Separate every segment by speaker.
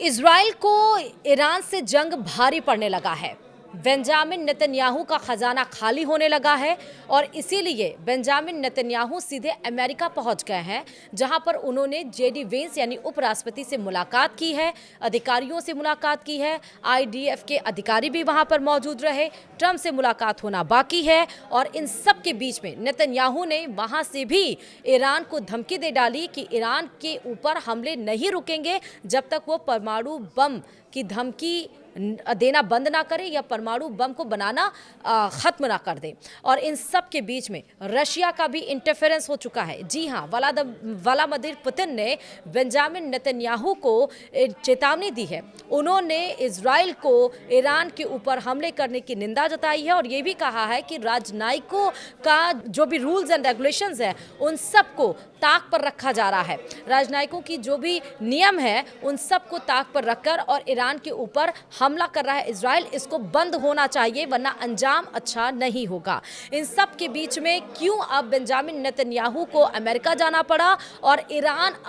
Speaker 1: Israel को Iran से जंग भारी पड़ने लगा है। बेंजामिन नेतन्याहू का खजाना खाली होने लगा है और इसीलिए बेंजामिन नेतन्याहू सीधे अमेरिका पहुंच गए हैं, जहां पर उन्होंने जेडी वेंस यानी उपराष्ट्रपति से मुलाकात की है, अधिकारियों से मुलाकात की है। आईडीएफ के अधिकारी भी वहां पर मौजूद रहे। ट्रंप से मुलाकात होना बाकी है और इन सब के बीच में नेतन्याहू ने वहां से भी ईरान को धमकी दे डाली कि ईरान के ऊपर हमले नहीं रुकेंगे जब तक वो परमाणु बम की धमकी देना बंद ना करे या परमाणु बम को बनाना खत्म ना कर दे। और इन सब के बीच में रशिया का भी इंटरफेरेंस हो चुका है। जी हाँ, व्लादिमीर पुतिन ने बेंजामिन नेतन्याहू को चेतावनी दी है। उन्होंने इजराइल को ईरान के ऊपर हमले करने की निंदा जताई है और ये भी कहा है कि राजनयिकों का जो भी रूल्स एंड रेगुलेशंस है उन सबको ताक पर रखा जा रहा है। राजनयिकों की जो भी नियम है उन सबको ताक पर रखकर और ईरान के ऊपर हमला कर रहा है इजराइल, इसको बंद होना चाहिए वरना अंजाम अच्छा नहीं होगा। इन सब के बीच में क्यों अब बेंजामिन नेतन्याहू को अमेरिका जाना पड़ा और ईरान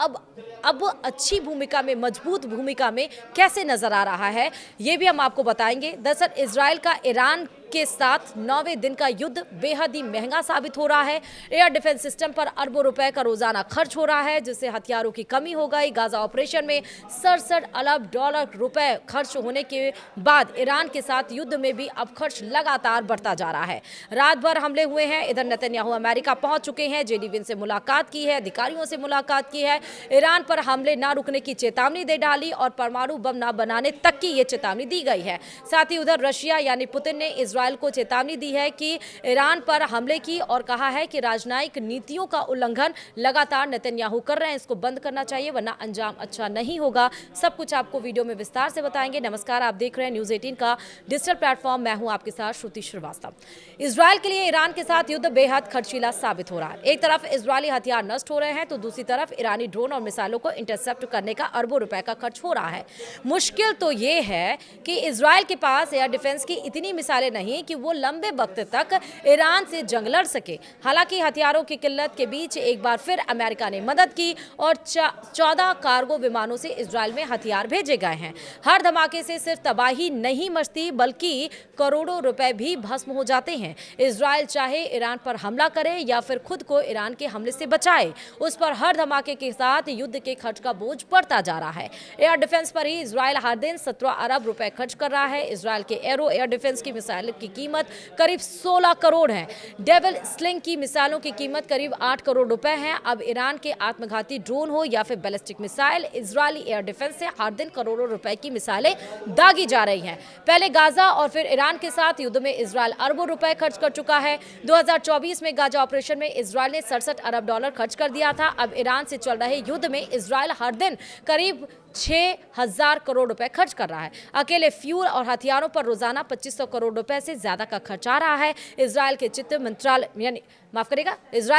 Speaker 1: अब अच्छी भूमिका में, मजबूत भूमिका में कैसे नजर आ रहा है, ये भी हम आपको बताएंगे। दरअसल इजराइल का ईरान के साथ 9वें दिन का युद्ध बेहद ही महंगा साबित हो रहा है। एयर डिफेंस सिस्टम पर अरबों रुपए का रोजाना खर्च हो रहा है, जिससे हथियारों की कमी हो गई। गाजा ऑपरेशन में 67 अरब डॉलर रुपए खर्च होने के बाद ईरान के साथ युद्ध में भी अब खर्च लगातार बढ़ता जा रहा है। रात भर हमले हुए हैं। इधर नेतन्याहू अमेरिका पहुंच चुके हैं, जेडी वेंस से मुलाकात की है, अधिकारियों से मुलाकात की है, ईरान पर हमले ना रुकने की चेतावनी दे डाली और परमाणु बम ना बनाने तक की ये चेतावनी दी गई है। साथ ही उधर रशिया यानी पुतिन ने इजराइल को चेतावनी दी है कि ईरान पर हमले की और कहा है कि राजनयिक नीतियों का उल्लंघन लगातार नेतन्याहू कर रहे हैं, इसको बंद करना चाहिए वरना अंजाम अच्छा नहीं होगा। सब कुछ आपको वीडियो में विस्तार से बताएंगे। नमस्कार, आप देख रहे हैं न्यूज़ 18 का डिजिटल प्लेटफॉर्म। मैं हूं आपके साथ श्रुति श्रीवास्तव। इजराइल के लिए ईरान के साथ युद्ध बेहद खर्चीला साबित हो रहा है। एक तरफ इजरायली हथियार नष्ट हो रहे हैं तो दूसरी तरफ ईरानी ड्रोन और मिसाइलों को इंटरसेप्ट करने का अरबों रुपए का खर्च हो रहा है। मुश्किल तो ये है कि इजराइल के पास एयर डिफेंस की इतनी मिसाइलें नहीं कि वो लंबे वक्त तक ईरान से जंग लड़ सके। हालांकि हथियारों की किल्लत के बीच एक बार फिर अमेरिका ने मदद की और 14 कार्गो विमानों से इजराइल में हथियार भेजे गए हैं। हर धमाके से सिर्फ तबाही नहीं मचती बल्कि करोड़ों रुपए भी भस्म हो जाते हैं। इजराइल चाहे ईरान पर हमला करे या फिर खुद को ईरान के हमले से बचाए, उस पर हर धमाके के साथ युद्ध के खर्च का बोझ बढ़ता जा रहा है। एयर डिफेंस पर ही इजराइल हर दिन 17 अरब रुपए खर्च कर रहा है। इजराइल के एरो एयर डिफेंस की मिसाइल की कीमत करीब 16 करोड़ है। डेविल स्लिंग की मिसाइलों की कीमत करीब 8 करोड़ रुपए है। अब ईरान के आत्मघाती ड्रोन हो या फिर ballistic missile, Israeli air defence से हर दिन करोड़ों रुपए की मिसाइलें दागी जा रही हैं। पहले गाजा और फिर ईरान के साथ युद्ध में इजराइल अरबों रुपए खर्च कर चुका है। 2024 में गाजा ऑपरेशन में इजराइल ने 67 अरब डॉलर खर्च कर दिया था। अब ईरान से चल रहे युद्ध में इजराइल हर दिन करीब 6000 करोड़ रुपए खर्च कर रहा है। अकेले फ्यूल और हथियारों पर रोजाना 2500 करोड़ रुपए से ज्यादा का खर्च आ रहा है। इजराइल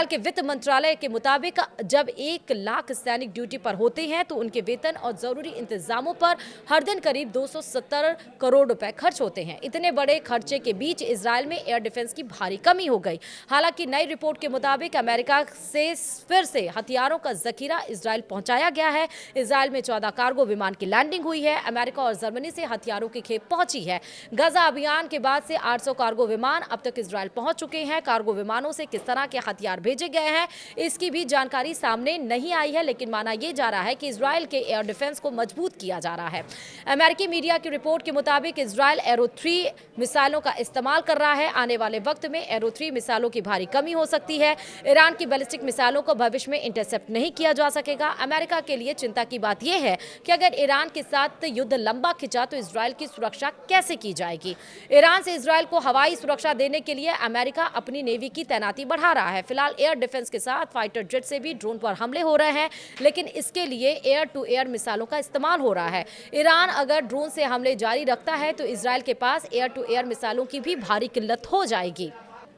Speaker 1: के वित्त मंत्रालय के मुताबिक जब 1 लाख सैनिक ड्यूटी पर होते हैं तो उनके वेतन और जरूरी इंतजामों पर हर दिन करीब 270 करोड़ रुपए खर्च होते हैं। इतने बड़े खर्चे के बीच इजराइल में एयर डिफेंस की भारी कमी हो गई। हालांकि नई रिपोर्ट के मुताबिक अमेरिका से फिर से हथियारों का जखीरा इजराइल पहुंचाया गया है। इजराइल में 14 कार्गो विमान की लैंडिंग हुई है। अमेरिका और जर्मनी से हथियारों की खेप पहुंची है। गाजा अभियान के बाद से 800 कार्गो विमान अब तक इजराइल पहुंच चुके हैं। कार्गो विमानों से किस तरह के हथियार भेजे गए हैं इसकी भी जानकारी सामने नहीं आई है, लेकिन माना यह जा रहा है कि इजराइल के एयर डिफेंस को मजबूत किया जा रहा है। अमेरिकी मीडिया की रिपोर्ट के मुताबिक इजराइल एरो 3 मिसाइलों का इस्तेमाल कर रहा है। आने वाले वक्त में एरो 3 मिसाइलों की भारी कमी हो सकती है। ईरान की बैलिस्टिक मिसाइलों को भविष्य में इंटरसेप्ट नहीं किया जा सकेगा। अमेरिका के लिए चिंता की बात यह है कि अगर ईरान के साथ युद्ध लंबा खिंचा तो इजराइल की सुरक्षा कैसे की जाएगी। ईरान से इजराइल को हवाई सुरक्षा देने के लिए अमेरिका अपनी नेवी की तैनाती बढ़ा रहा है। फिलहाल एयर डिफेंस के साथ फाइटर जेट से भी ड्रोन पर हमले हो रहे हैं, लेकिन इसके लिए एयर टू एयर मिसाइलों का इस्तेमाल हो रहा है। ईरान अगर ड्रोन से हमले जारी रखता है तो इजराइल के पास एयर टू एयर मिसाइलों की भी भारी किल्लत हो जाएगी।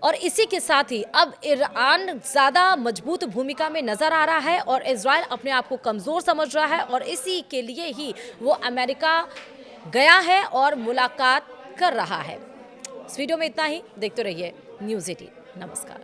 Speaker 1: और इसी के साथ ही अब ईरान ज़्यादा मजबूत भूमिका में नजर आ रहा है और इजराइल अपने आप को कमज़ोर समझ रहा है और इसी के लिए ही वो अमेरिका गया है और मुलाकात कर रहा है। इस वीडियो में इतना ही। देखते रहिए न्यूज़ 18। नमस्कार।